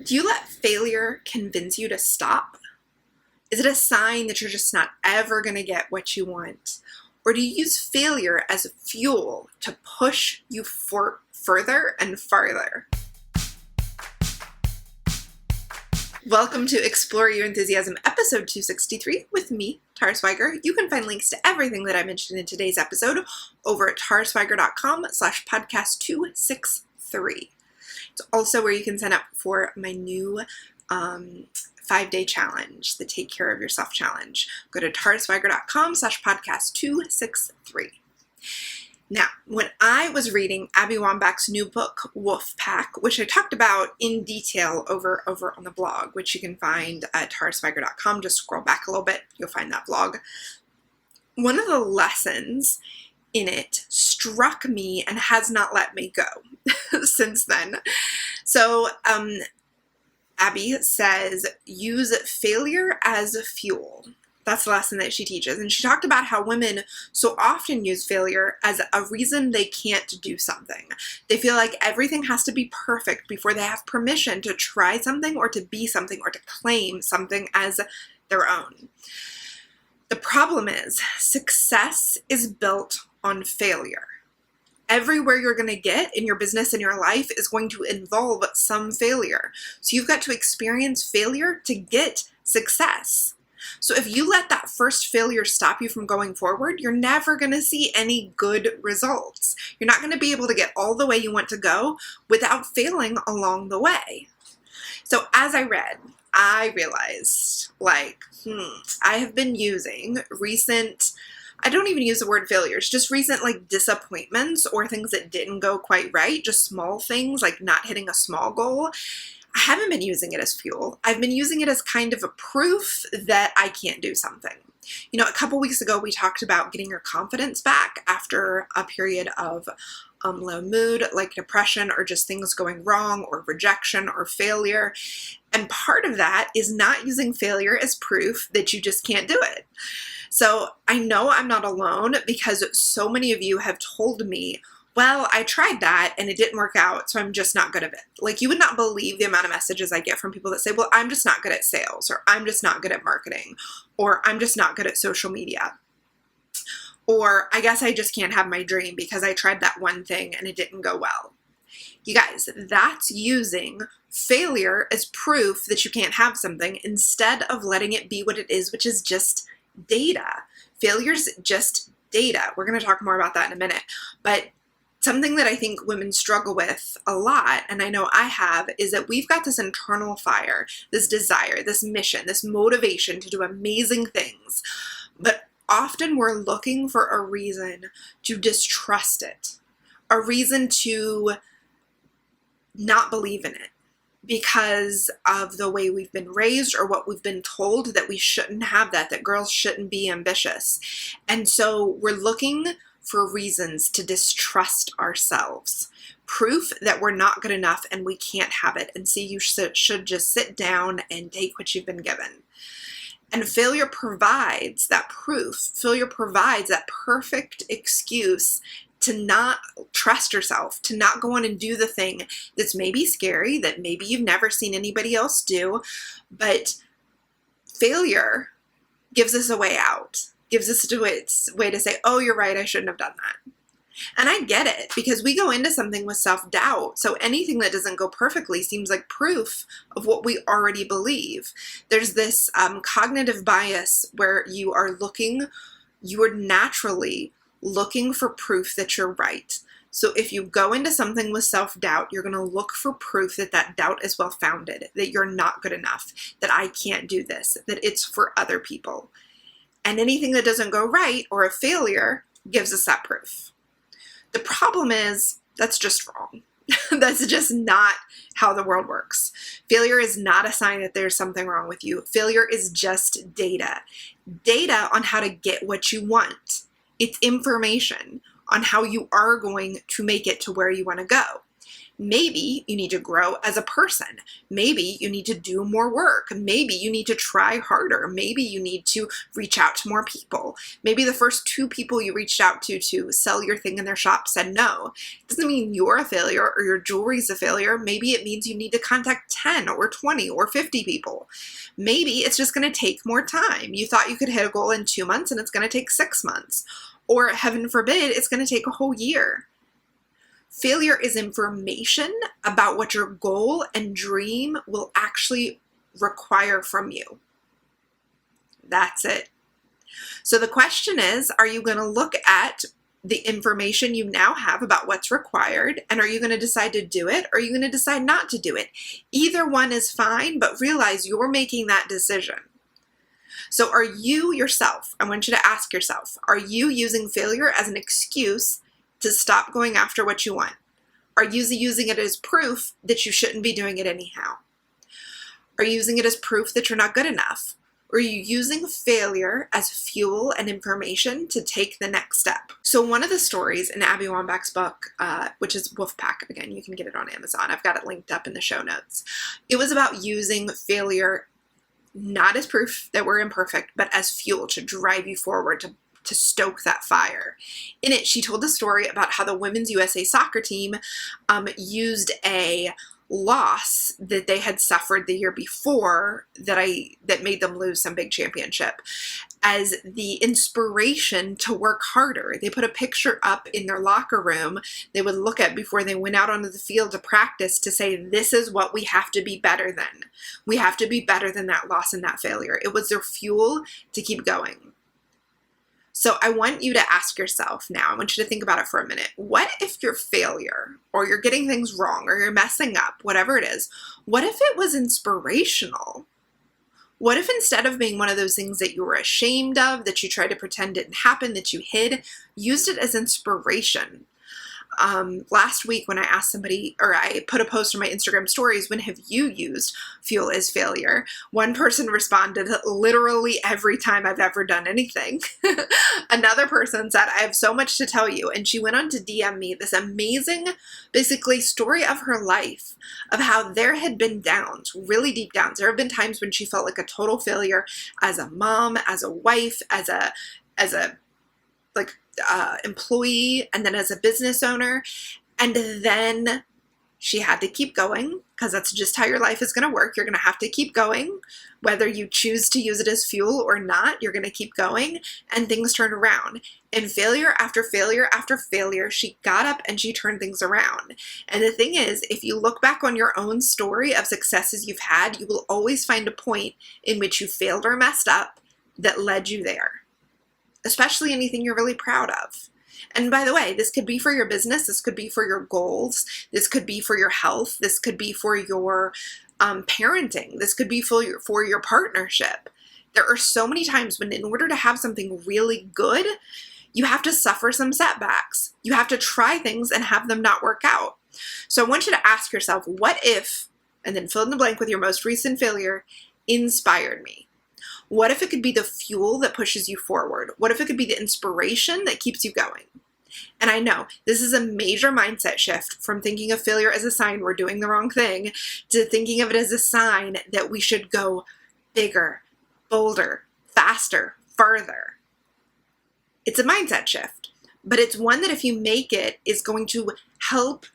Do you let failure convince you to stop? Is it a sign that you're just not ever going to get what you want? Or do you use failure as fuel to push you further and farther? Welcome to Explore Your Enthusiasm, episode 263 with me, Tara Swiger. You can find links to everything that I mentioned in today's episode over at taraswiger.com/podcast263. It's also where you can sign up for my new 5-day challenge, the Take Care of Yourself challenge. Go to taraswiger.com/podcast263. Now, when I was reading Abby Wambach's new book, Wolf Pack, which I talked about in detail over on the blog, which you can find at taraswiger.com, just scroll back a little bit, you'll find that blog. One of the lessons in it struck me and has not let me go since then. So, Abby says, use failure as fuel. That's the lesson that she teaches. And she talked about how women so often use failure as a reason they can't do something. They feel like everything has to be perfect before they have permission to try something or to be something or to claim something as their own. The problem is success is built on failure. Everywhere you're going to get in your business and your life is going to involve some failure. So you've got to experience failure to get success. So if you let that first failure stop you from going forward, you're never going to see any good results. You're not going to be able to get all the way you want to go without failing along the way. So as I read, I realized, I have been using recent, I don't even use the word failures, just recent disappointments or things that didn't go quite right, just small things like not hitting a small goal. I haven't been using it as fuel. I've been using it as kind of a proof that I can't do something. You know, a couple weeks ago, we talked about getting your confidence back after a period of low mood, like depression or just things going wrong or rejection or failure. And part of that is not using failure as proof that you just can't do it. So I know I'm not alone because so many of you have told me, well, I tried that and it didn't work out, so I'm just not good at it. Like, you would not believe the amount of messages I get from people that say, well, I'm just not good at sales, or I'm just not good at marketing, or I'm just not good at social media. Or I guess I just can't have my dream because I tried that one thing and it didn't go well. You guys, that's using failure as proof that you can't have something instead of letting it be what it is, which is just data. Failure's just data. We're going to talk more about that in a minute. But something that I think women struggle with a lot, and I know I have, is that we've got this internal fire, this desire, this mission, this motivation to do amazing things. But often we're looking for a reason to distrust it, a reason to not believe in it because of the way we've been raised or what we've been told that we shouldn't have that girls shouldn't be ambitious. And so we're looking for reasons to distrust ourselves, proof that we're not good enough and we can't have it, and see you should just sit down and take what you've been given. And failure provides that proof. Failure provides that perfect excuse to not trust yourself, to not go on and do the thing that's maybe scary, that maybe you've never seen anybody else do, but failure gives us a way out. Gives us a way to say, oh, you're right, I shouldn't have done that. And I get it, because we go into something with self-doubt, so anything that doesn't go perfectly seems like proof of what we already believe. There's this cognitive bias where you are naturally looking for proof that you're right. So if you go into something with self-doubt, you're going to look for proof that that doubt is well-founded, that you're not good enough, that I can't do this, that it's for other people. And anything that doesn't go right or a failure gives us that proof. The problem is that's just wrong. That's just not how the world works. Failure is not a sign that there's something wrong with you. Failure is just data. Data on how to get what you want. It's information on how you are going to make it to where you want to go. Maybe you need to grow as a person. Maybe you need to do more work. Maybe you need to try harder. Maybe you need to reach out to more people. Maybe the first 2 people you reached out to sell your thing in their shop said no. It doesn't mean you're a failure or your jewelry's a failure. Maybe it means you need to contact 10 or 20 or 50 people. Maybe it's just going to take more time. You thought you could hit a goal in 2 months and it's going to take 6 months. Or heaven forbid, it's going to take a whole year. Failure is information about what your goal and dream will actually require from you. That's it. So the question is, are you going to look at the information you now have about what's required, and are you going to decide to do it, or are you going to decide not to do it? Either one is fine, but realize you're making that decision. So are you yourself, I want you to ask yourself, are you using failure as an excuse to stop going after what you want? Are you using it as proof that you shouldn't be doing it anyhow? Are you using it as proof that you're not good enough? Or are you using failure as fuel and information to take the next step? So one of the stories in Abby Wambach's book, which is Wolfpack, again, you can get it on Amazon. I've got it linked up in the show notes. It was about using failure not as proof that we're imperfect, but as fuel to drive you forward, to stoke that fire. In it, she told the story about how the Women's USA soccer team used a loss that they had suffered the year before that made them lose some big championship as the inspiration to work harder. They put a picture up in their locker room they would look at before they went out onto the field to practice to say, this is what we have to be better than. We have to be better than that loss and that failure. It was their fuel to keep going. So I want you to ask yourself now, I want you to think about it for a minute. What if your failure, or you're getting things wrong, or you're messing up, whatever it is, what if it was inspirational? What if instead of being one of those things that you were ashamed of, that you tried to pretend didn't happen, that you hid, used it as inspiration? Last week when I asked somebody, or I put a post on my Instagram stories, when have you used fuel as failure? One person responded, literally every time I've ever done anything. Another person said, I have so much to tell you. And she went on to DM me this amazing, basically, story of her life, of how there had been downs, really deep downs. There have been times when she felt like a total failure as a mom, as a wife, as a employee, and then as a business owner. And then she had to keep going, because that's just how your life is going to work. You're going to have to keep going. Whether you choose to use it as fuel or not, you're going to keep going, and things turn around. And failure after failure after failure, she got up and she turned things around. And the thing is, if you look back on your own story of successes you've had, you will always find a point in which you failed or messed up that led you there. Especially anything you're really proud of. And by the way, this could be for your business, this could be for your goals, this could be for your health, this could be for your parenting, this could be for your partnership. There are so many times when in order to have something really good, you have to suffer some setbacks. You have to try things and have them not work out. So I want you to ask yourself, what if, and then fill in the blank with your most recent failure, inspired me? What if it could be the fuel that pushes you forward? What if it could be the inspiration that keeps you going? And I know this is a major mindset shift from thinking of failure as a sign we're doing the wrong thing to thinking of it as a sign that we should go bigger, bolder, faster, further. It's a mindset shift, but it's one that if you make it is going to help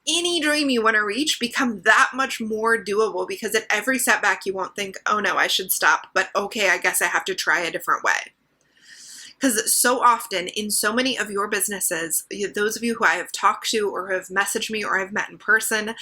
any dream you want to reach become that much more doable, because at every setback you won't think, oh no, I should stop, but okay, I guess I have to try a different way. Because so often in so many of your businesses, those of you who I have talked to or who have messaged me or I've met in person,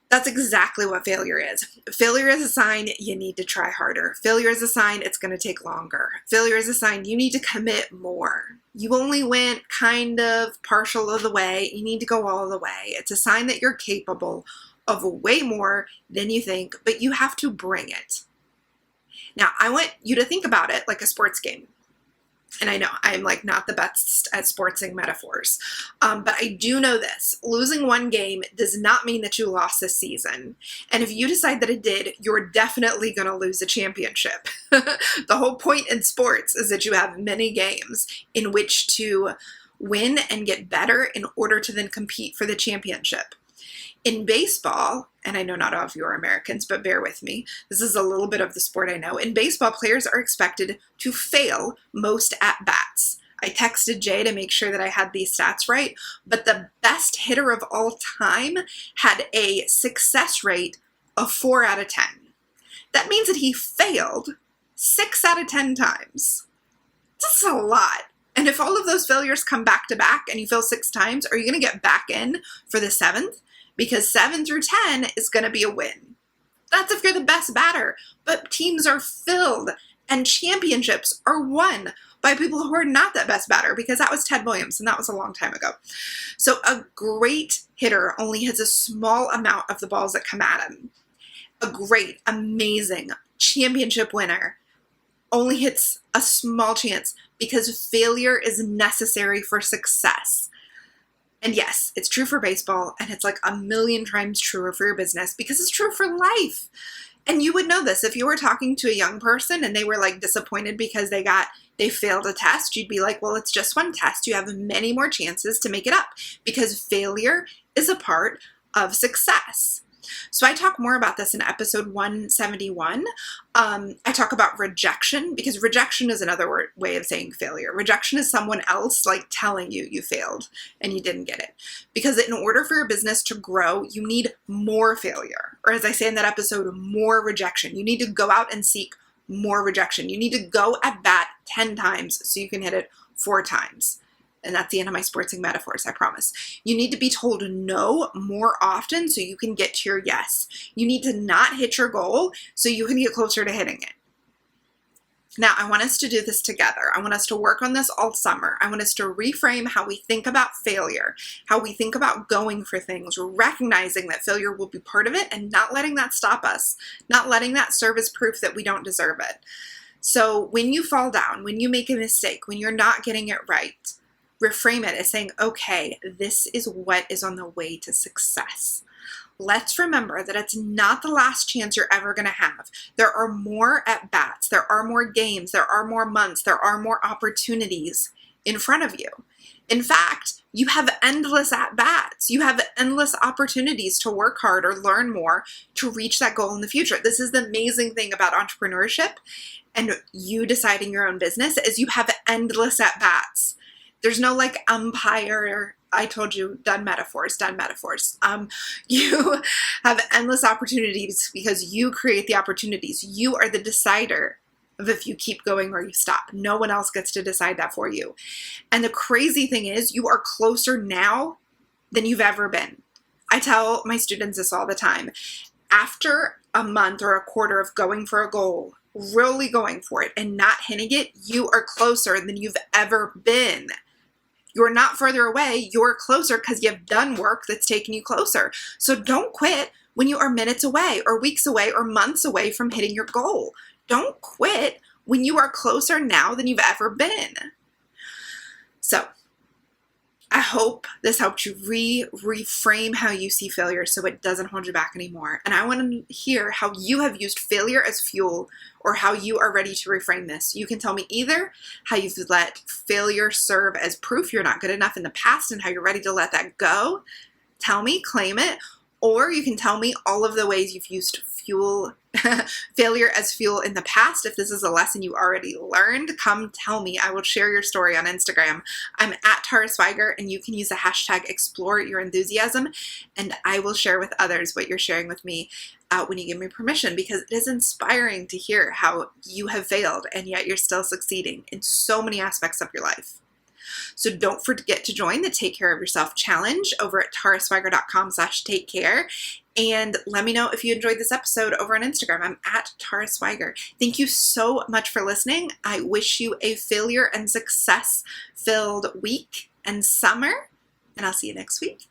that's exactly what failure is. Failure is a sign you need to try harder. Failure is a sign it's going to take longer. Failure is a sign you need to commit more. You only went kind of partial of the way. You need to go all the way. It's a sign that you're capable of way more than you think, but you have to bring it. Now, I want you to think about it like a sports game. And I know I'm like not the best at sportsing metaphors, but I do know this. Losing one game does not mean that you lost this season. And if you decide that it did, you're definitely going to lose a championship. The whole point in sports is that you have many games in which to win and get better in order to then compete for the championship. In baseball, and I know not all of you are Americans, but bear with me, this is a little bit of the sport I know. In baseball, players are expected to fail most at-bats. I texted Jay to make sure that I had these stats right, but the best hitter of all time had a success rate of 4 out of 10. That means that he failed 6 out of 10 times. That's a lot. And if all of those failures come back to back and you fail 6 times, are you going to get back in for the 7th? Because 7 through 10 is going to be a win. That's if you're the best batter. But teams are filled and championships are won by people who are not that best batter, because that was Ted Williams and that was a long time ago. So a great hitter only hits a small amount of the balls that come at him. A great, amazing championship winner only hits a small chance because failure is necessary for success. And yes, it's true for baseball, and it's like a million times truer for your business because it's true for life. And you would know this if you were talking to a young person and they were like disappointed because they failed a test. You'd be like, well, it's just one test. You have many more chances to make it up because failure is a part of success. So I talk more about this in episode 171. I talk about rejection, because rejection is another way of saying failure. Rejection is someone else like telling you you failed and you didn't get it. Because in order for your business to grow, you need more failure. Or as I say in that episode, more rejection. You need to go out and seek more rejection. You need to go at bat 10 times so you can hit it 4 times. And that's the end of my sportsing metaphors, I promise. You need to be told no more often so you can get to your yes. You need to not hit your goal so you can get closer to hitting it. Now, I want us to do this together. I want us to work on this all summer. I want us to reframe how we think about failure, how we think about going for things, recognizing that failure will be part of it and not letting that stop us, not letting that serve as proof that we don't deserve it. So when you fall down, when you make a mistake, when you're not getting it right, reframe it as saying, okay, this is what is on the way to success. Let's remember that it's not the last chance you're ever going to have. There are more at-bats, there are more games, there are more months, there are more opportunities in front of you. In fact, you have endless at-bats. You have endless opportunities to work hard or learn more to reach that goal in the future. This is the amazing thing about entrepreneurship and you deciding your own business is you have endless at-bats. There's no like umpire, I told you, done metaphors. You have endless opportunities because you create the opportunities. You are the decider of if you keep going or you stop. No one else gets to decide that for you. And the crazy thing is you are closer now than you've ever been. I tell my students this all the time. After a month or a quarter of going for a goal, really going for it and not hitting it, you are closer than you've ever been. You're not further away, you're closer because you've done work that's taken you closer. So don't quit when you are minutes away or weeks away or months away from hitting your goal. Don't quit when you are closer now than you've ever been. So I hope this helped you reframe how you see failure so it doesn't hold you back anymore. And I want to hear how you have used failure as fuel or how you are ready to reframe this. You can tell me either how you've let failure serve as proof you're not good enough in the past and how you're ready to let that go. Tell me, claim it, or you can tell me all of the ways you've used failure as fuel in the past. If this is a lesson you already learned, come tell me. I will share your story on Instagram. I'm at Swiger, and you can use the hashtag #ExploreYourEnthusiasm, and I will share with others what you're sharing with me when you give me permission, because it is inspiring to hear how you have failed and yet you're still succeeding in so many aspects of your life. So don't forget to join the Take Care of Yourself Challenge over at taraswiger.com/takecare. And let me know if you enjoyed this episode over on Instagram. I'm at Swiger. Thank you so much for listening. I wish you a failure and success-filled week and summer, and I'll see you next week.